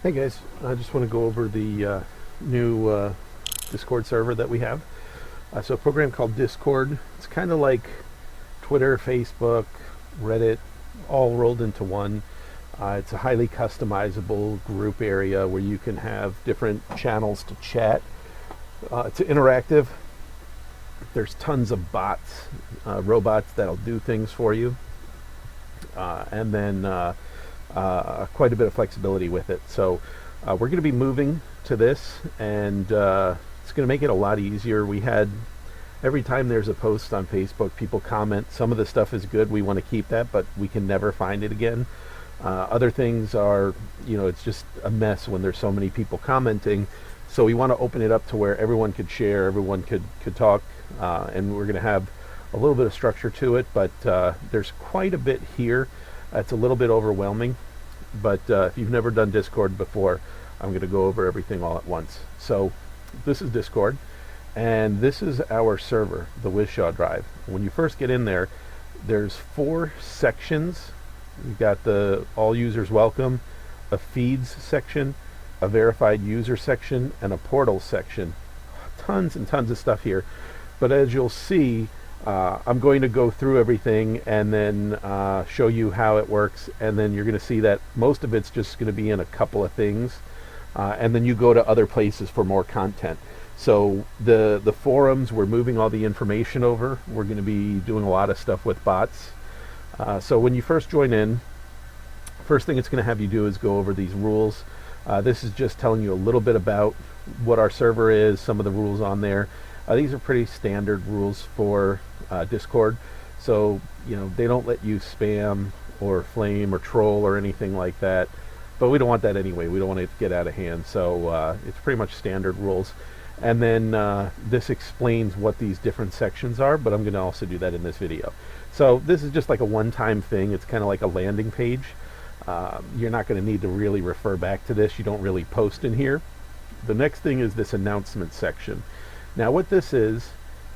Hey guys, I just want to go over the new Discord server that we have. So a program called Discord. It's kind of like Twitter, Facebook, Reddit, all rolled into one. It's a highly customizable group area where you can have different channels to chat. It's interactive. There's tons of bots, robots that'll do things for you, and then quite a bit of flexibility with it. So we're going to be moving to this, and it's going to make it a lot easier. We had every time there's a post on Facebook, people comment. Some of the stuff is good. We want to keep that, but we can never find it again. Other things are, it's just a mess when there's so many people commenting. So we want to open it up to where everyone could share, everyone could talk, and we're going to have a little bit of structure to it, but there's quite a bit here. It's a little bit overwhelming, but if you've never done Discord before, I'm going to go over everything all at once. So this is Discord, and this is our server, the Wizshaw drive. When you first get in there, there's 4 sections. You've got the all users welcome, a feeds section, a verified user section, and a portal section. Tons and tons of stuff here. But as you'll see, I'm going to go through everything and then show you how it works, and then you're going to see that most of it's just going to be in a couple of things, and then you go to other places for more content. So the forums, we're moving all the information over. We're going to be doing a lot of stuff with bots. So when you first join in, first thing it's going to have you do is go over these rules. This is just telling you a little bit about what our server is, some of the rules on there. These are pretty standard rules for Discord. So, they don't let you spam or flame or troll or anything like that. But we don't want that anyway. We don't want it to get out of hand. So it's pretty much standard rules. And then this explains what these different sections are, but I'm going to also do that in this video. So this is just like a one-time thing. It's kind of like a landing page. You're not going to need to really refer back to this. You don't really post in here. The next thing is this announcement section. Now what this is,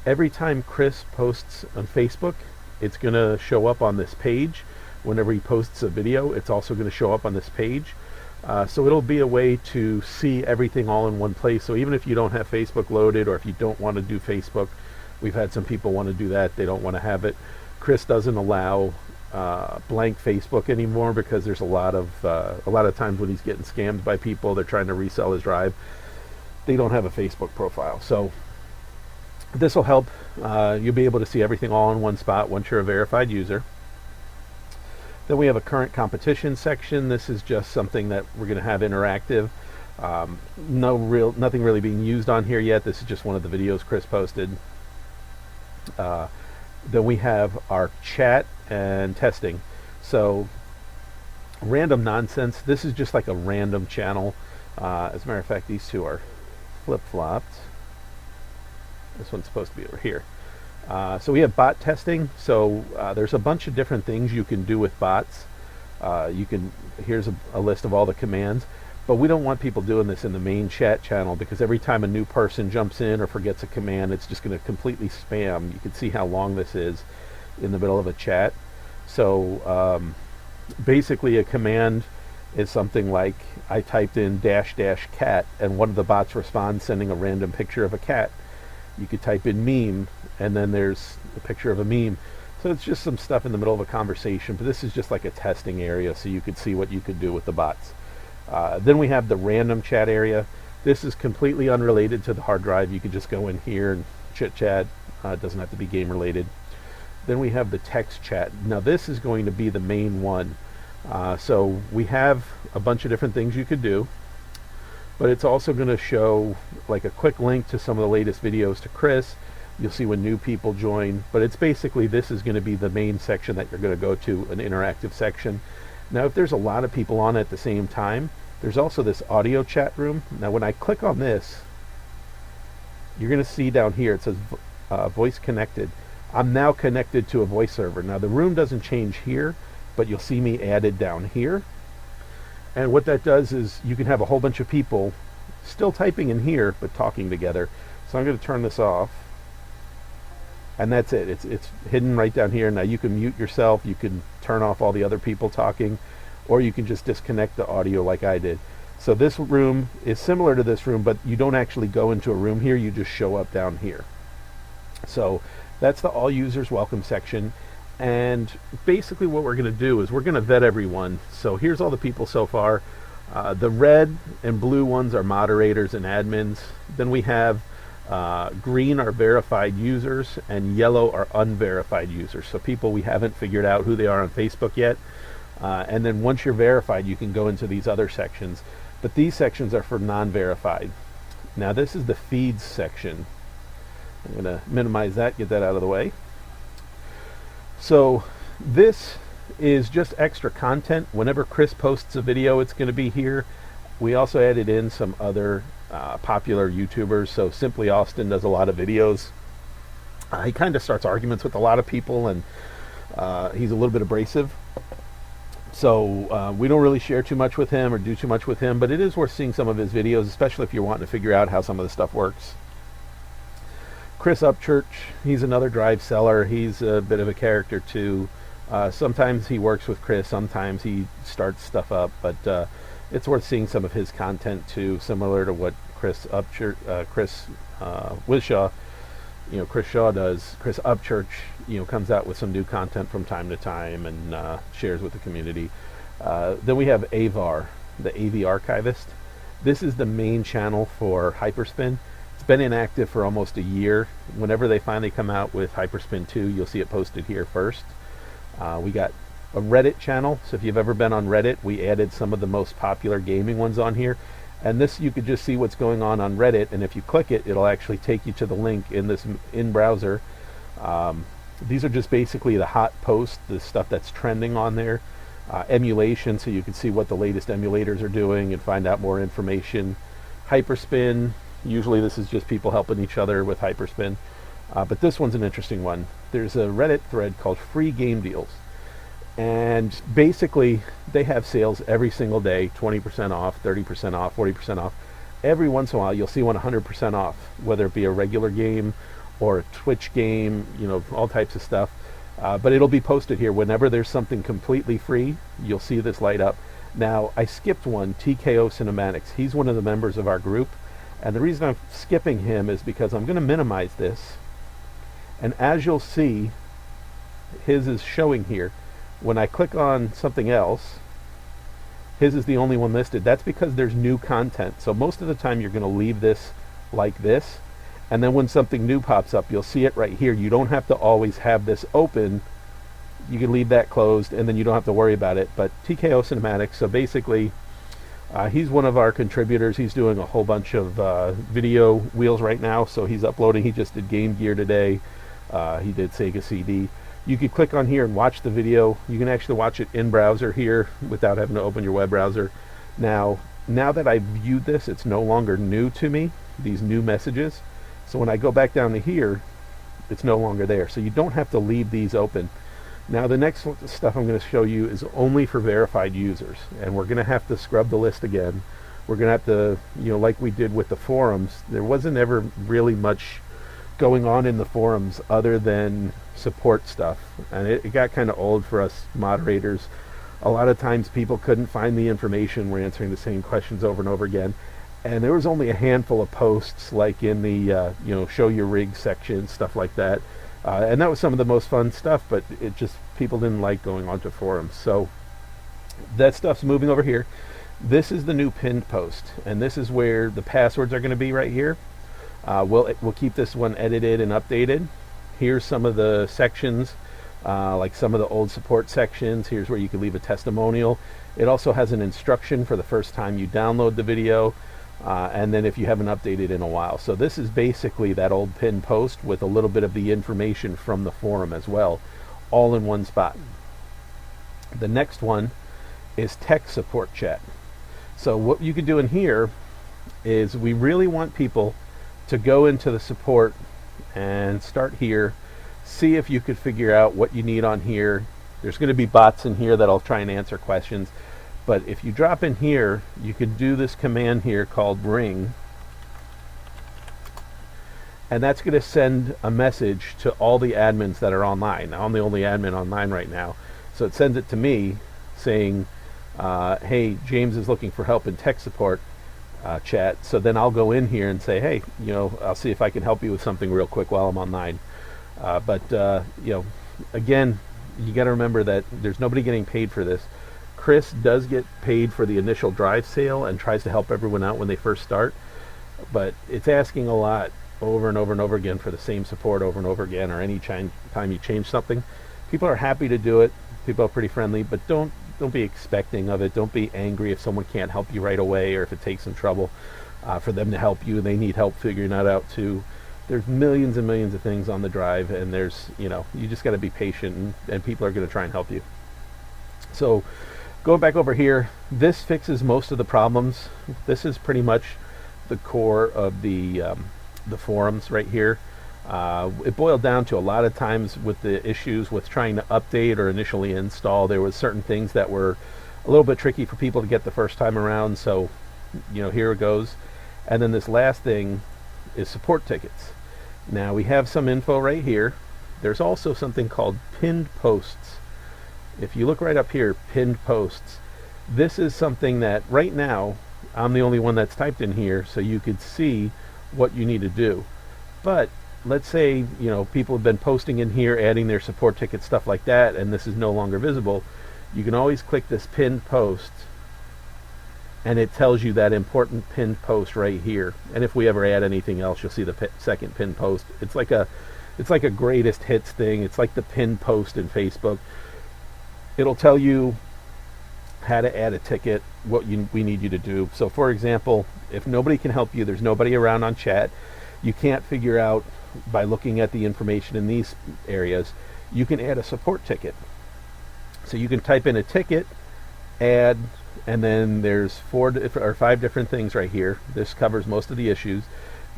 every time Chris posts on Facebook, it's going to show up on this page. Whenever he posts a video, it's also going to show up on this page. So it'll be a way to see everything all in one place. So even if you don't have Facebook loaded, or if you don't want to do Facebook, we've had some people want to do that. They don't want to have it. Chris doesn't allow blank Facebook anymore, because there's a lot of times when he's getting scammed by people. They're trying to resell his drive. They don't have a Facebook profile. So this will help. You'll be able to see everything all in one spot once you're a verified user. Then we have a current competition section. This is just something that we're going to have interactive. Nothing really being used on here yet. This is just one of the videos Chris posted. Then we have our chat and testing. So random nonsense. This is just like a random channel. As a matter of fact, these two are flip-flopped. This one's supposed to be over here. So we have bot testing. So there's a bunch of different things you can do with bots. Here's a list of all the commands, but we don't want people doing this in the main chat channel, because every time a new person jumps in or forgets a command, it's just going to completely spam. You can see how long this is in the middle of a chat. So basically a command is something like, I typed in -- cat, and one of the bots responds sending a random picture of a cat. You could type in meme, and then there's a picture of a meme. So it's just some stuff in the middle of a conversation, but this is just like a testing area, so you could see what you could do with the bots. Then we have the random chat area. This is completely unrelated to the hard drive. You could just go in here and chit chat. It doesn't have to be game related. Then we have the text chat. Now this is going to be the main one. So we have a bunch of different things you could do, but it's also going to show like a quick link to some of the latest videos to Chris. You'll see when new people join, but it's basically, this is going to be the main section that you're going to go to, an interactive section. Now if there's a lot of people on at the same time, there's also this audio chat room. Now when I click on this, you're going to see down here it says voice connected. I'm now connected to a voice server. Now the room doesn't change here, but you'll see me added down here. And what that does is you can have a whole bunch of people still typing in here but talking together. So I'm going to turn this off, and that's it. It's hidden right down here. Now you can mute yourself, you can turn off all the other people talking, or you can just disconnect the audio like I did. So this room is similar to this room, but you don't actually go into a room here, you just show up down here. So that's the all users welcome section. And basically what we're going to do is we're going to vet everyone. So here's all the people so far. The red and blue ones are moderators and admins. Then we have green are verified users and yellow are unverified users. So people we haven't figured out who they are on Facebook yet. And then once you're verified, you can go into these other sections. But these sections are for non-verified. Now this is the feeds section. I'm going to minimize that, get that out of the way. So this is just extra content. Whenever Chris posts a video, it's going to be here. We also added in some other popular YouTubers. So Simply Austin does a lot of videos. He kind of starts arguments with a lot of people, and he's a little bit abrasive. So we don't really share too much with him or do too much with him, but it is worth seeing some of his videos, especially if you're wanting to figure out how some of the stuff works. Chris Upchurch, he's another drive seller. He's a bit of a character too. Sometimes he works with Chris, sometimes he starts stuff up, but it's worth seeing some of his content too, similar to what Chris Wishaw, Chris Shaw does. Chris Upchurch, comes out with some new content from time to time and shares with the community. Then we have Avar, the AV Archivist. This is the main channel for Hyperspin. It's been inactive for almost a year. Whenever they finally come out with Hyperspin 2, you'll see it posted here first. We got a Reddit channel, so if you've ever been on Reddit, we added some of the most popular gaming ones on here. And this, you could just see what's going on Reddit, and if you click it, it'll actually take you to the link in this in-browser. These are just basically the hot posts, the stuff that's trending on there. Emulation, so you can see what the latest emulators are doing and find out more information. Hyperspin, usually this is just people helping each other with Hyperspin. But this one's an interesting one. There's a Reddit thread called Free Game Deals. And basically, they have sales every single day, 20% off, 30% off, 40% off. Every once in a while, you'll see one 100% off, whether it be a regular game or a Twitch game, all types of stuff. But it'll be posted here. Whenever there's something completely free, you'll see this light up. Now, I skipped one, TKO Cinematics. He's one of the members of our group. And the reason I'm skipping him is because I'm going to minimize this. And as you'll see, his is showing here. When I click on something else, his is the only one listed. That's because there's new content. So most of the time you're going to leave this like this. And then when something new pops up, you'll see it right here. You don't have to always have this open. You can leave that closed and then you don't have to worry about it. But TKO Cinematics, so basically he's one of our contributors. He's doing a whole bunch of video wheels right now. So he's uploading. He just did Game Gear today. He did Sega CD. You could click on here and watch the video. You can actually watch it in browser here without having to open your web browser. Now that I've viewed this, it's no longer new to me, these new messages. So when I go back down to here, it's no longer there. So you don't have to leave these open. Now the next stuff I'm going to show you is only for verified users. And we're going to have to scrub the list again. We're going to have to, like we did with the forums, there wasn't ever really much going on in the forums other than support stuff, and it got kind of old for us moderators. A lot of times people couldn't find the information. We're answering the same questions over and over again, and there was only a handful of posts like in the show your rig section, stuff like that, and that was some of the most fun stuff, but it just, people didn't like going onto forums. So that stuff's moving over here. This is the new pinned post, and this is where the passwords are going to be right here. We'll keep this one edited and updated. Here's some of the sections, like some of the old support sections. Here's where you can leave a testimonial. It also has an instruction for the first time you download the video, and then if you haven't updated in a while. So this is basically that old pinned post with a little bit of the information from the forum as well, all in one spot. The next one is tech support chat. So what you can do in here is we really want people to go into the support and start here, see if you could figure out what you need on here. There's going to be bots in here that'll try and answer questions, but if you drop in here, you can do this command here called ring, and that's going to send a message to all the admins that are online. Now, I'm the only admin online right now, so it sends it to me saying, hey, James is looking for help in tech support chat. So then I'll go in here and say, hey, I'll see if I can help you with something real quick while I'm online. Again, you got to remember that there's nobody getting paid for this. Chris does get paid for the initial drive sale and tries to help everyone out when they first start, but it's asking a lot over and over and over again for the same support over and over again, or any time you change something. People are happy to do it. People are pretty friendly, but don't be expecting of it. Don't be angry if someone can't help you right away, or if it takes some trouble for them to help you. They need help figuring that out too. There's millions and millions of things on the drive, and there's, you just got to be patient, and people are going to try and help you. So going back over here, this fixes most of the problems. This is pretty much the core of the forums right here. It boiled down to a lot of times with the issues with trying to update or initially install, there was certain things that were a little bit tricky for people to get the first time around. So, here it goes. And then this last thing is support tickets. Now we have some info right here. There's also something called pinned posts. If you look right up here, pinned posts, this is something that right now I'm the only one that's typed in here, so you could see what you need to do. But let's say people have been posting in here, adding their support tickets, stuff like that, and this is no longer visible. You can always click this pinned post, and it tells you that important pinned post right here. And if we ever add anything else, you'll see the second pinned post. It's like a greatest hits thing. It's like the pinned post in Facebook. It'll tell you how to add a ticket, what we need you to do. So for example, if nobody can help you, there's nobody around on chat, you can't figure out by looking at the information in these areas, you can add a support ticket. So you can type in a ticket, add, and then there's 4 or 5 different things right here. This covers most of the issues.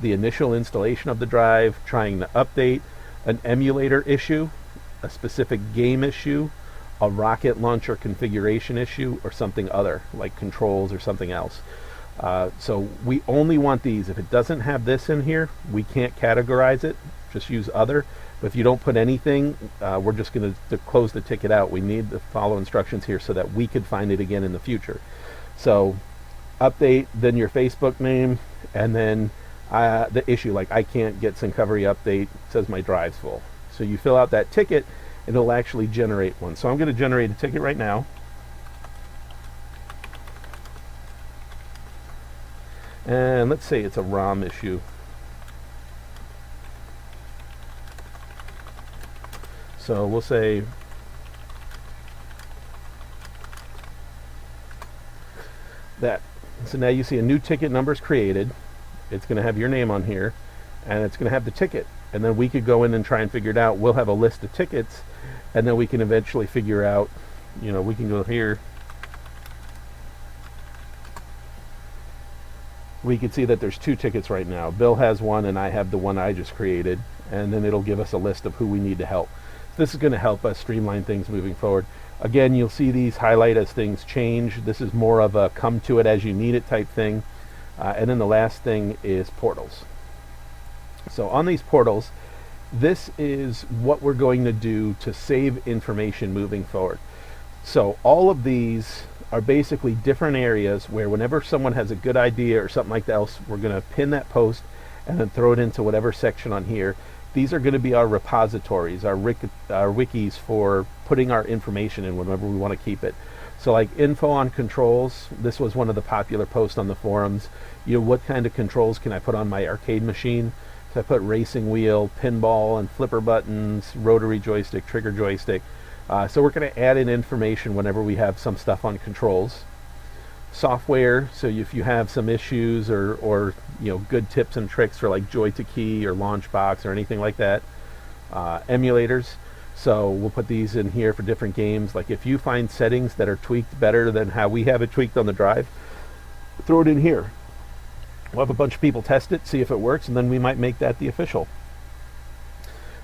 The initial installation of the drive, trying to update, an emulator issue, a specific game issue, a rocket launcher configuration issue, or something other, like controls or something else. So we only want these. If it doesn't have this in here, we can't categorize it. Just use other. But if you don't put anything, we're just going to close the ticket out. We need to follow instructions here so that we could find it again in the future. So update, then your Facebook name, and then the issue, like I can't get Syncovery update, it says my drive's full. So you fill out that ticket, and it'll actually generate one. So I'm going to generate a ticket right now. And let's say it's a ROM issue. So we'll say that. So now you see a new ticket number is created. It's going to have your name on here, and it's going to have the ticket. And then we could go in and try and figure it out. We'll have a list of tickets, and then we can eventually figure out, we can go here. We can see that there's 2 tickets right now. Bill has one, and I have the one I just created, and then it'll give us a list of who we need to help. This is going to help us streamline things moving forward. Again, you'll see these highlight as things change. This is more of a come to it as you need it type thing. And then the last thing is portals. So on these portals, this is what we're going to do to save information moving forward. So all of these are basically different areas where whenever someone has a good idea or something like that else, we're going to pin that post and then throw it into whatever section on here. These are going to be our repositories, our wikis for putting our information in whenever we want to keep it. So like info on controls, this was one of the popular posts on the forums. What kind of controls can I put on my arcade machine? So I put racing wheel, pinball, and flipper buttons, rotary joystick, trigger joystick. So we're going to add in information whenever we have some stuff on controls. Software, so if you have some issues or good tips and tricks for like Joy to Key or Launchbox or anything like that. Emulators, so we'll put these in here for different games. Like if you find settings that are tweaked better than how we have it tweaked on the drive, throw it in here. We'll have a bunch of people test it, see if it works, and then we might make that the official.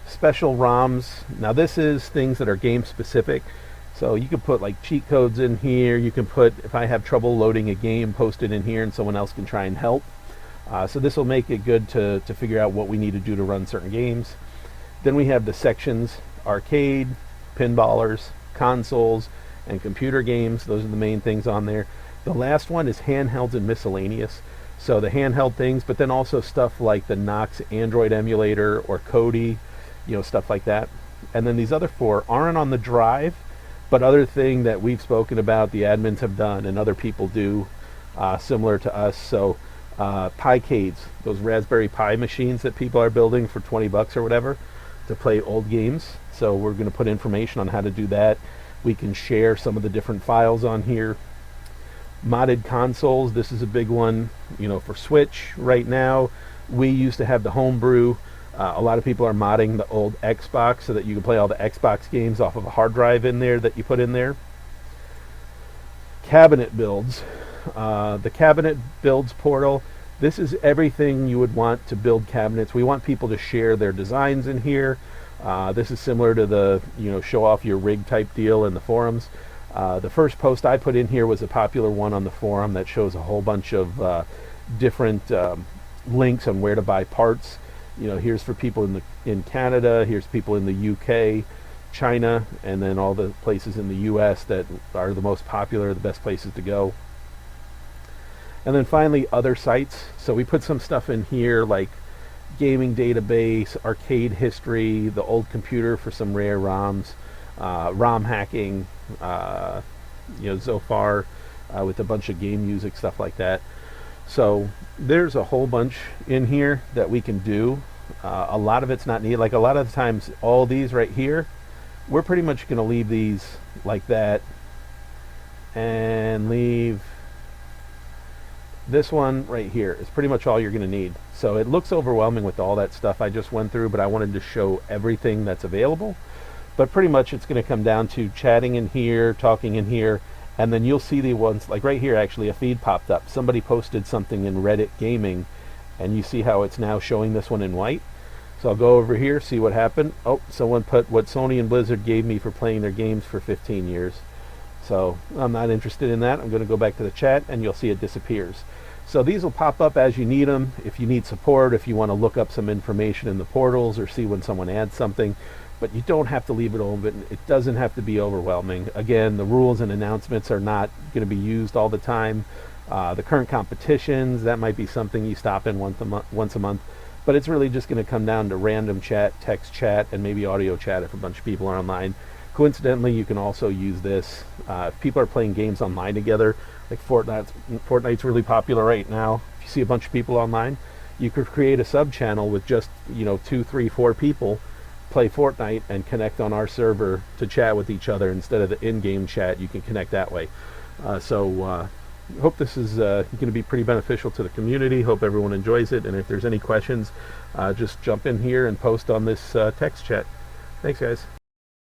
Special ROMs, now this is things that are game specific. So you can put like cheat codes in here. You can put, if I have trouble loading a game, post it in here and someone else can try and help. So this will make it good to figure out what we need to do to run certain games. Then we have the sections, arcade, pinballers, consoles, and computer games. Those are the main things on there. The last one is handhelds and miscellaneous. So the handheld things, but then also stuff like the Knox Android emulator or Kodi, stuff like that. And then these other 4 aren't on the drive, but other thing that we've spoken about, the admins have done, and other people do similar to us. So Picades, those Raspberry Pi machines that people are building for 20 bucks or whatever to play old games. So we're going to put information on how to do that. We can share some of the different files on here. Modded consoles, this is a big one, for Switch right now. We used to have the homebrew. A lot of people are modding the old Xbox so that you can play all the Xbox games off of a hard drive in there that you put in there. Cabinet builds. The cabinet builds portal. This is everything you would want to build cabinets. We want people to share their designs in here. This is similar to the show off your rig type deal in the forums. The first post I put in here was a popular one on the forum that shows a whole bunch of different links on where to buy parts. Here's for people in Canada, here's people in the UK, China, and then all the places in the US that are the most popular, the best places to go. And then finally, other sites. So we put some stuff in here like gaming database, arcade history, the old computer for some rare ROMs, ROM hacking, Zofar with a bunch of game music, stuff like that. So there's a whole bunch in here that we can do. A lot of it's not needed. Like a lot of the times, all these right here, we're pretty much going to leave these like that and leave this one right here is pretty much all you're going to need. So it looks overwhelming with all that stuff I just went through, but I wanted to show everything that's available. But pretty much it's going to come down to chatting in here, talking in here, and then you'll see the ones, like right here actually, a feed popped up. Somebody posted something in Reddit Gaming, and you see how it's now showing this one in white. So I'll go over here, see what happened. Oh, someone put what Sony and Blizzard gave me for playing their games for 15 years. So I'm not interested in that. I'm going to go back to the chat, and you'll see it disappears. So these will pop up as you need them. If you need support, if you want to look up some information in the portals or see when someone adds something, but you don't have to leave it open. It doesn't have to be overwhelming. Again, the rules and announcements are not going to be used all the time. The current competitions, that might be something you stop in once a month, but it's really just going to come down to random chat, text chat, and maybe audio chat if a bunch of people are online. Coincidentally, you can also use this. If people are playing games online together, like Fortnite's really popular right now. If you see a bunch of people online, you could create a sub-channel with just 2, 3, 4 people, play Fortnite, and connect on our server to chat with each other instead of the in-game chat. You can connect that way. So hope this is going to be pretty beneficial to the community. Hope everyone enjoys it, and if there's any questions, just jump in here and post on this text chat. Thanks, guys.